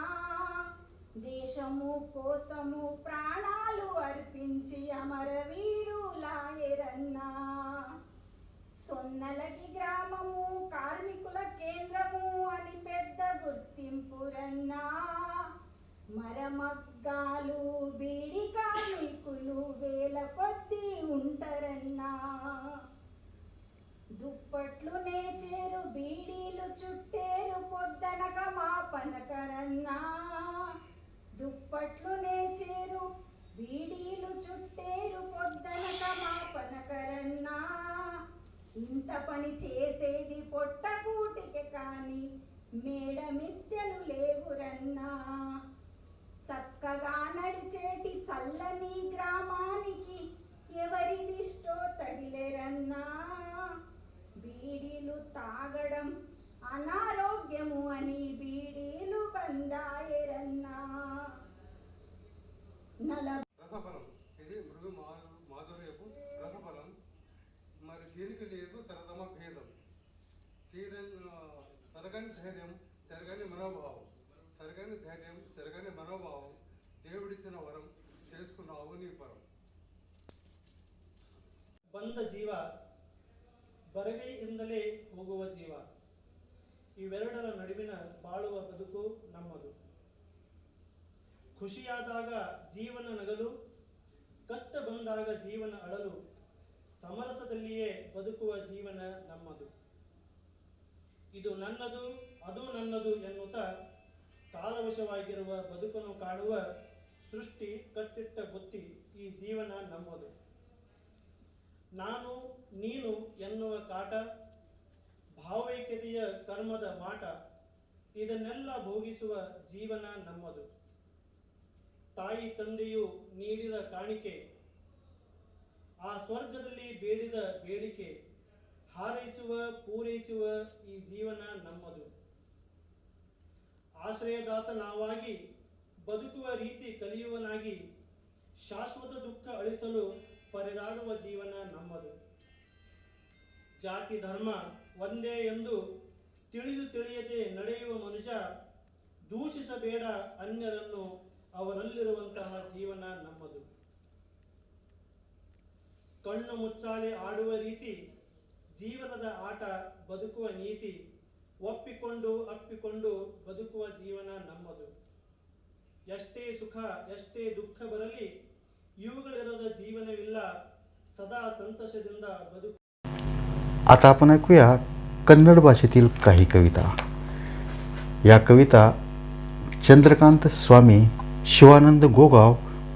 దేశము కోసము ప్రాణాలు అర్పించి అమరవీరులాయరన్నా. సొన్నలగి గ్రామము కార్మికుల కేంద్రము అని పెద్ద గుర్తింపురన్నా, మరమగ్గాలు బీడి కార్మికులు ఉండరన్నా దుప్పట్లు నేచేరు బీడీలు చుట్టేరు పొద్దనక మా పనకరన్నా దుప్పట్లు నేచేరు బీడీలు చుట్టేరు పొద్దనక మా పనకరన్నా ఇంత పని చేసేది పొట్టకూటికి కాని మేడమిద్దెలు లేవురన్నా చక్కగా నడిచేటి చల్లని గ్రామానికి ఎవరిదిష్టో తగిలేరన్నా బీడీలు తాగడం అనారోగ్యము అని బీడీలు బందాయరన్నా రసఫలం ఇది మృదు మాధుర్యపు రసఫలం మరి దీనికి లేదు తరతమ భేదం తరగని ధైర్యం చెరగని మనోభావం తరగని ధైర్యం చెరగని మనోభావం దేవుడిచ్చిన వరం చేసుకున్నావు నీ పరం ಬಂದ ಜೀವ ಬರವೆಯಿಂದಲೇ ಹೋಗುವ ಜೀವ ಇವೆರಡರ ನಡುವಿನ ಬಾಳುವ ಬದುಕು ನಮ್ಮದು. ಖುಷಿಯಾದಾಗ ಜೀವನ ನಗಲು, ಕಷ್ಟ ಬಂದಾಗ ಜೀವನ ಅಳಲು, ಸಮರಸದಲ್ಲಿಯೇ ಬದುಕುವ ಜೀವನ ನಮ್ಮದು. ಇದು ನನ್ನದು ಅದು ನನ್ನದು ಎನ್ನುತ್ತಾ ಕಾಲವಶವಾಗಿರುವ ಬದುಕನ್ನು ಕಾಣುವ ಸೃಷ್ಟಿ ಕಟ್ಟಿಟ್ಟ ಬುತ್ತಿ ಈ ಜೀವನ ನಮ್ಮದು. ನಾನು ನೀನು ಎನ್ನುವ ಕಾಟ, ಭಾವೈಕ್ಯತೆಯ ಕರ್ಮದ ಮಾಟ, ಇದನ್ನೆಲ್ಲ ಭೋಗಿಸುವ ಜೀವನ ನಮ್ಮದು. ತಾಯಿ ತಂದೆಯು ನೀಡಿದ ಕಾಣಿಕೆ, ಆ ಸ್ವರ್ಗದಲ್ಲಿ ಬೇಡಿದ ಬೇಡಿಕೆ, ಹಾರೈಸುವ ಪೂರೈಸುವ ಈ ಜೀವನ ನಮ್ಮದು. ಆಶ್ರಯದಾತ ನಾವಾಗಿ ಬದುಕುವ ರೀತಿ ಕಲಿಯುವನಾಗಿ ಶಾಶ್ವತ ದುಃಖ ಅಳಿಸಲು ಪರದಾಡುವ ಜೀವನ ನಮ್ಮದು. ಜಾತಿ ಧರ್ಮ ಒಂದೇ ಎಂದು ತಿಳಿದು ತಿಳಿಯದೆ ನಡೆಯುವ ಮನುಷ್ಯ ದೂಷಿಸಬೇಡ ಅನ್ಯರನ್ನು, ಅವರಲ್ಲಿರುವಂತಹ ಜೀವನ ನಮ್ಮದು. ಕಣ್ಣು ಮುಚ್ಚಾಲೆ ಆಡುವ ರೀತಿ ಜೀವನದ ಆಟ, ಬದುಕುವ ನೀತಿ, ಒಪ್ಪಿಕೊಂಡು ಅಪ್ಪಿಕೊಂಡು ಬದುಕುವ ಜೀವನ ನಮ್ಮದು. ಎಷ್ಟೇ ಸುಖ ಎಷ್ಟೇ ದುಃಖ ಬರಲಿ ಇವುಗಳಿರದ ಜೀವನವಿಲ್ಲ, ಸದಾ ಸಂತೋಷದಿಂದ ಬದುಕು. आता आपण ऐकूया कन्नड भाषेतील काही कविता. या कविता चंद्रकांत स्वामी, शिवानंद गोगाव,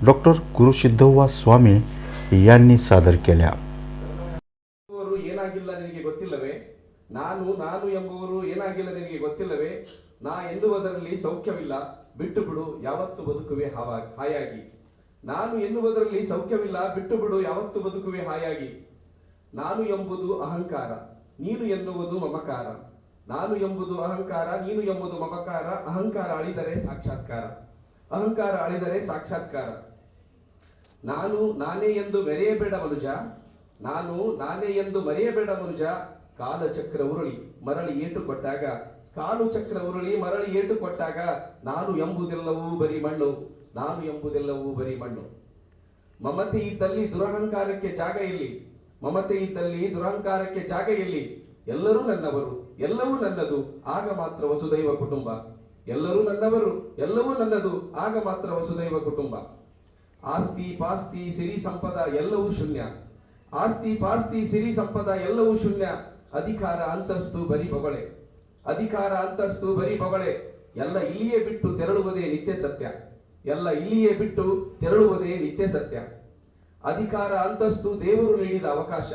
डॉक्टर गुरुसिद्धव्वा स्वामी यांनी सादर केल्या. ಏನಾಗಿಲ್ಲ ನಿನಗೆ ಗೊತ್ತಿಲ್ಲವೇ? ನಾನು ನಾನು ಎಂಬುವರು ಏನಾಗಿಲ್ಲ ನಿನಗೆ ಗೊತ್ತಿಲ್ಲವೇ? ನಾ ಎನ್ನುವುದರಲ್ಲಿ ಸೌಖ್ಯವಿಲ್ಲ, ಬಿಟ್ಟು ಬಿಡು ಯಾವತ್ತು ಬದುಕುವೆ ಹಾಯಾಗಿ. ನಾನು ಎನ್ನುವುದರಲ್ಲಿ ಸೌಖ್ಯವಿಲ್ಲ, ಬಿಟ್ಟು ಬಿಡು ಯಾವತ್ತು ಬದುಕುವೆ ಹಾಯಾಗಿ. ನಾನು ಎಂಬುದು ಅಹಂಕಾರ, ನೀನು ಎನ್ನುವುದು ಮಮಕಾರ. ನಾನು ಎಂಬುದು ಅಹಂಕಾರ, ನೀನು ಎಂಬುದು ಮಮಕಾರ. ಅಹಂಕಾರ ಅಳಿದರೆ ಸಾಕ್ಷಾತ್ಕಾರ, ಅಹಂಕಾರ ಅಳಿದರೆ ಸಾಕ್ಷಾತ್ಕಾರ. ನಾನು ನಾನೇ ಎಂದು ಮೆರೆಯಬೇಡ ಮನುಜ, ನಾನು ನಾನೇ ಎಂದು ಮರೆಯಬೇಡ ಮನುಜ. ಕಾಲಚಕ್ರ ಉರುಳಿ ಮರಳಿ ಏಟು ಕೊಟ್ಟಾಗ, ಕಾಲು ಚಕ್ರ ಉರುಳಿ ಮರಳಿ ಏಟು ಕೊಟ್ಟಾಗ, ನಾನು ಎಂಬುದೆಲ್ಲವೂ ಬರೀ ಮಣ್ಣು, ನಾನು ಎಂಬುದೆಲ್ಲವೂ ಬರೀ ಮಣ್ಣು. ಮಮತೆ ಇದ್ದಲ್ಲಿ ದುರಹಂಕಾರಕ್ಕೆ ಜಾಗ ಎಲ್ಲಿ? ಮಮತೆ ಇದ್ದಲ್ಲಿ ದುರಹಂಕಾರಕ್ಕೆ ಜಾಗ ಎಲ್ಲಿ? ಎಲ್ಲರೂ ನನ್ನವರು, ಎಲ್ಲವೂ ನನ್ನದು, ಆಗ ಮಾತ್ರ ವಸುದೈವ ಕುಟುಂಬ. ಎಲ್ಲರೂ ನನ್ನವರು, ಎಲ್ಲವೂ ನನ್ನದು, ಆಗ ಮಾತ್ರ ವಸುದೈವ ಕುಟುಂಬ. ಆಸ್ತಿ ಪಾಸ್ತಿ ಸಿರಿ ಸಂಪದ ಎಲ್ಲವೂ ಶೂನ್ಯ, ಆಸ್ತಿ ಪಾಸ್ತಿ ಸಿರಿ ಸಂಪದ ಎಲ್ಲವೂ ಶೂನ್ಯ. ಅಧಿಕಾರ ಅಂತಸ್ತು ಬರೀ ಬೊಗಳೆ, ಅಧಿಕಾರ ಅಂತಸ್ತು ಬರೀ ಬೊಗಳೆ. ಎಲ್ಲ ಇಲ್ಲಿಯೇ ಬಿಟ್ಟು ತೆರಳುವುದೇ ನಿತ್ಯ ಸತ್ಯ, ಎಲ್ಲ ಇಲ್ಲಿಯೇ ಬಿಟ್ಟು ತೆರಳುವುದೇ ನಿತ್ಯ ಸತ್ಯ. ಅಧಿಕಾರ ಅಂತಸ್ತು ದೇವರು ನೀಡಿದ ಅವಕಾಶ,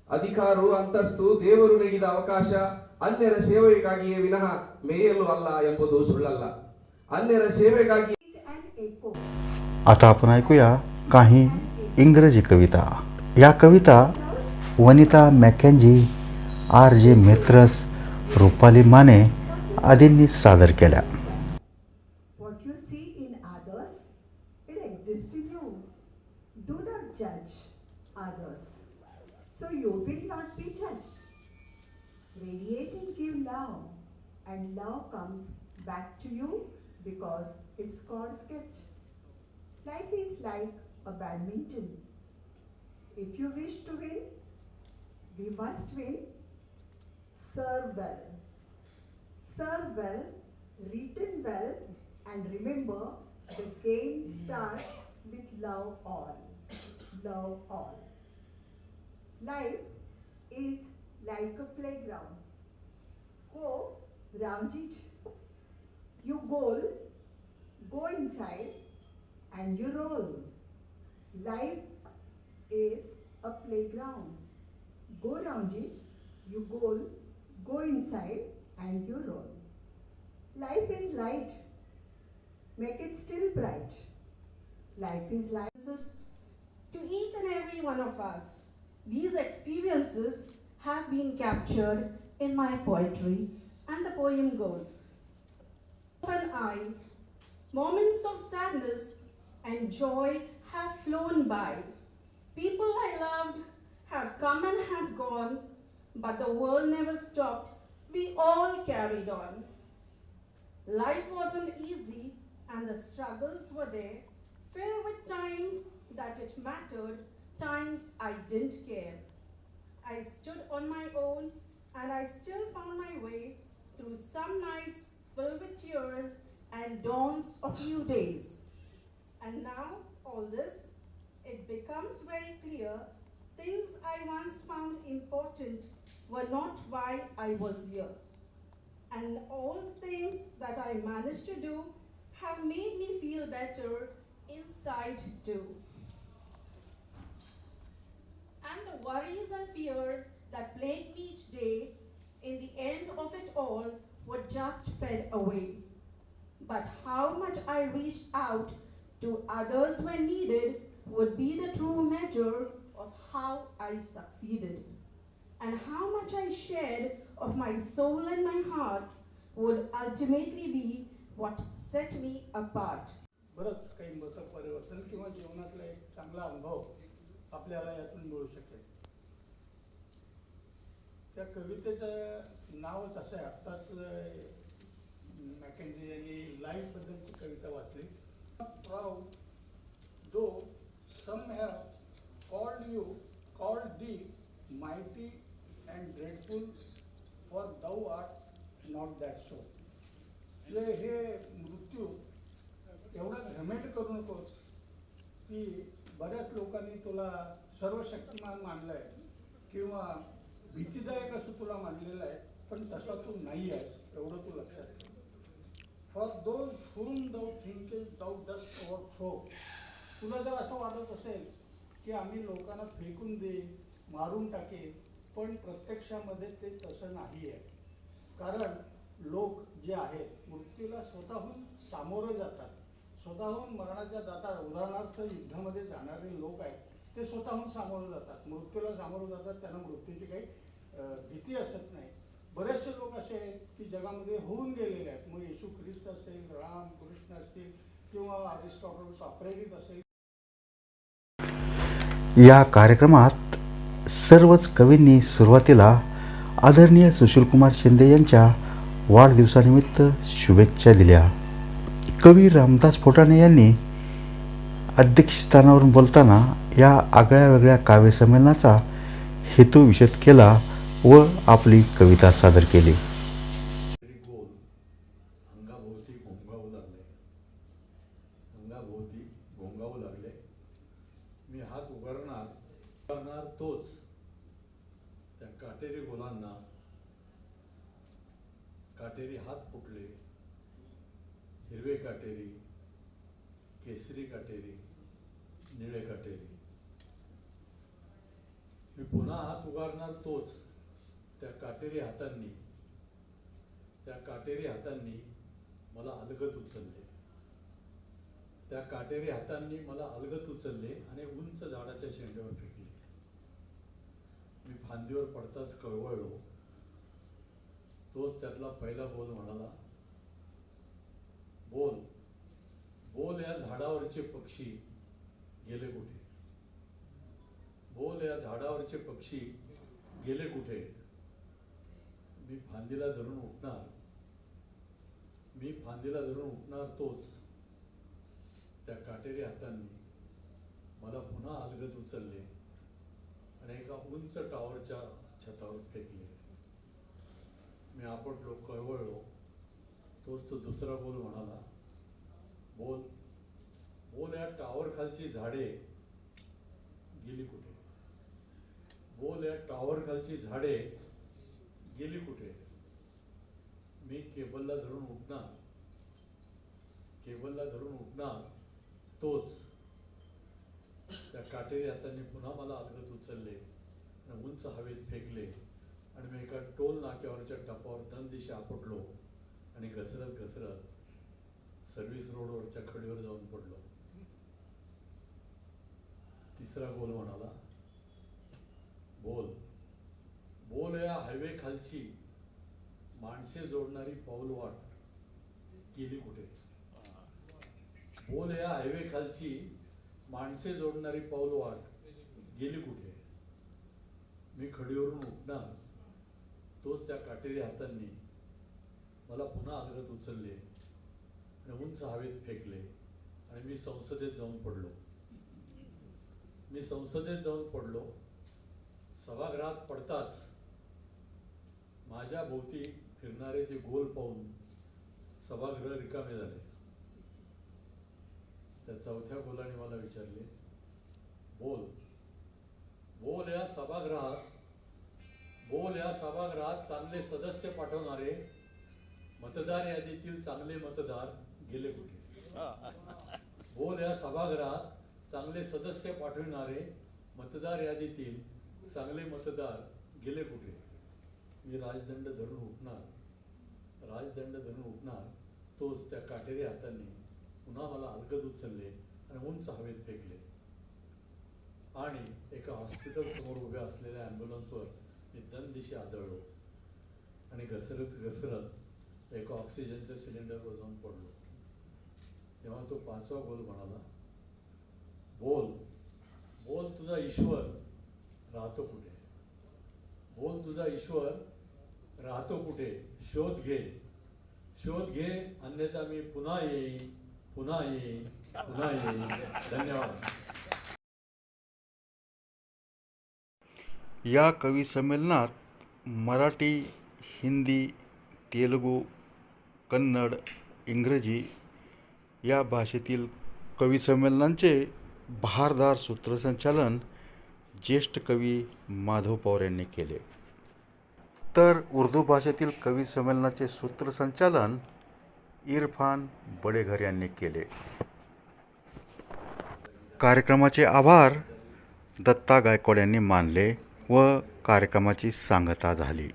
ಅಧಿಕಾರ ಅಂತಸ್ತು ದೇವರು ನೀಡಿದ ಅವಕಾಶ. ಅನ್ಯರ ಸೇವೆಗಾಗಿಯೇ ವಿನಃ ಮೇಯಲು ಅಲ್ಲ ಎಂಬುದು ಸುಳ್ಳಲ್ಲ, ಅನ್ಯರ ಸೇವೆಗಾಗಿ. आता आपण ऐकूया काही इंग्रजी कविता. या कविता वनिता मॅकेंजी, R.J. मेत्रस, रुपाली माने आदींनी सादर केल्या. What you see in others, it exists in you. Do not judge others, so you will not be judged. Radiate and give love, and love comes back to you because it's God's gift. Life is like a badminton. If you wish to win, we must win. Serve well. Serve well, return well, and remember the game starts with love all. Love all. Life is like a playground. Go round it. You go inside, and you roll. Life is a playground. Go round it, you go inside, and you roll. Life is light. Make it still bright. Life is light. To each and every one of us, these experiences have been captured in my poetry, and the poem goes: Often moments of sadness and joy have flown by. People I loved have come and have gone, but the world never stopped. We all carried on. Life wasn't easy, and the struggles were there, filled with times that it mattered, times I didn't care. I stood on my own, and I still found my way through some nights filled with tears and dawns of new days. And now, all this, it becomes very clear, things I once found important were not why I was here. And all the things that I managed to do have made me feel better inside too. And the worries and fears that plagued me each day, in the end of it all, were just fed away. But how much I reached out to others when needed would be the true measure of how I succeeded. And how much I shared of my soul and my heart would ultimately be what set me apart. बरंच काही मत परिवर्तन किंवा जीवनातला एक चांगला अनुभव आपल्याला यातून मिळू शकेल. त्या कवितेचं नावच असं आहे. आत्ताच मॅकेन्झी यांनी लाईफ बद्दलची कविता वाचली. Proud though some have called thee mighty and grateful, for thou art not that so. हे मृत्यू एवढा घमेंड करू नकोस की बऱ्याच लोकांनी तुला सर्वशक्तिमान मानलंय किंवा भीतीदायक असं तुला मानलेलं आहे, पण तसा तू नाही आहेस, एवढं तू लक्षात ठेव. For those whom thou thinkest thou dost overthrow. तुला जर असं वाटत असेल की आम्ही लोकांना फेकून दे, मारून टाके, पण प्रत्यक्षामध्ये ते तसं नाही आहे. कारण लोक जे आहेत मृत्यूला स्वतःहून सामोरं जातात, स्वतःहून मरणाच्या दाटात, उदाहरणार्थ युद्धामध्ये जाणारे लोक आहेत, ते स्वतःहून सामोरं जातात, मृत्यूला सामोरं जातात. त्यांना मृत्यूची काही भीती असत नाही. बरेचसे लोक असे आहेत की जगामध्ये होऊन गेलेले आहेत. मग येशू ख्रिस्त असेल, राम कृष्ण असतील किंवा अरिस्टॉटल सॉक्रेटिस असेल. या कार्यक्रमात सर्वच कवींनी सुरुवातीला आदरणीय सुशीलकुमार शिंदे यांच्या वाढदिवसानिमित्त शुभेच्छा दिल्या. कवी रामदास फुटाणे यांनी अध्यक्षस्थानावरून बोलताना या आगळ्या वेगळ्या काव्यसंमेलनाचा हेतू विशद केला व आपली कविता सादर केली. गोल अंगाभोवती घोंगावू लागले. मी हात उगारणार तोच त्या काटेरी गोलांना काटेरी हात फुटले. हिरवे काटेरी, केसरी काटेरी, निळे काटेरी. मी पुन्हा हात उगारणार तोच त्या काटेरी हातांनी मला अलगद उचलले. त्या काटेरी हातांनी मला अलगद उचलले आणि उंच झाडाच्या शेंड्यावर फेकले. मी फांदीवर पडताच कळवळलो. तोच त्यातला पहिला बोल म्हणाला, बोल बोल या झाडावरचे पक्षी गेले कुठे. बोल या झाडावरचे पक्षी गेले कुठे. मी फांदीला धरून उठणार तोच त्या काटेरी हातांनी मला पुन्हा अलगद उचलले आणि एका उंच टॉवरच्या छतावर फेकले. मी आपटलो, कळवळलो. तोच तो दुसरा बोल म्हणाला, बोल बोल या टॉवर खालची झाडे गेली कुठे. बोल या टॉवर खालची झाडे गेली कुठे? मी केबलला धरून उठणार तोच त्या काटेरी हातांनी पुन्हा मला अलगद उचलले आणि उंच हवेत फेकले आणि मी एका टोल नाक्यावरच्या टपावर दंदिशी आपटलो आणि घसरत सर्व्हिस रोडवरच्या खडीवर जाऊन पडलो. तिसरा गोल म्हणाला, बोल या हायवे खालची माणसे जोडणारी पाऊलवाट गेली कुठे? बोल या हायवे खालची माणसे जोडणारी पाऊलवाट गेली कुठे? मी खडीवरून उठणार तोच त्या काटेरी हातांनी मला पुन्हा अलगद उचलले आणि उंच हवेत फेकले आणि मी संसदेत जाऊन पडलो. सभागृहात पडताच माझ्या भोवती फिरणारे ते गोल पाहून सभागृह रिकामे झाले. त्या चौथ्या गोलाने मला विचारले, बोल या सभागृहात चांगले सदस्य पाठवणारे मतदार यादीतील चांगले मतदार गेले कुठे? बोल या सभागृहात चांगले सदस्य पाठविणारे मतदार यादीतील चांगले मतदार गेले कुठे? मी राजदंड धरून उठणार तोच त्या काटेरी हातांनी पुन्हा मला अलगद उचलले आणि उंच हवेत फेकले आणि एका हॉस्पिटल समोर उभ्या असलेल्या ॲम्ब्युलन्सवर मी दंदिशी आदळलो आणि घसरत एका ऑक्सिजनच्या सिलेंडरवर जाऊन पडलो. तेव्हा तो पाचवा गोल म्हणाला, बोल तुझा ईश्वर राहतो कुठे? शोध घे अन्यथा मी पुन्हा येईन. धन्यवाद. या कवी संमेलनात मराठी, हिंदी, तेलुगू, कन्नड, इंग्रजी या भाषेतील कवी संमेलनांचे बहारदार सूत्रसंचालन ज्येष्ठ कवी माधव पवार यांनी केले. तर उर्दू भाषेतील कवी संमेलनाचे सूत्रसंचालन इरफान बडेघर यांनी केले. कार्यक्रमाचे आभार दत्ता गायकवाड यांनी मानले व कार्यक्रमाची सांगता झाली.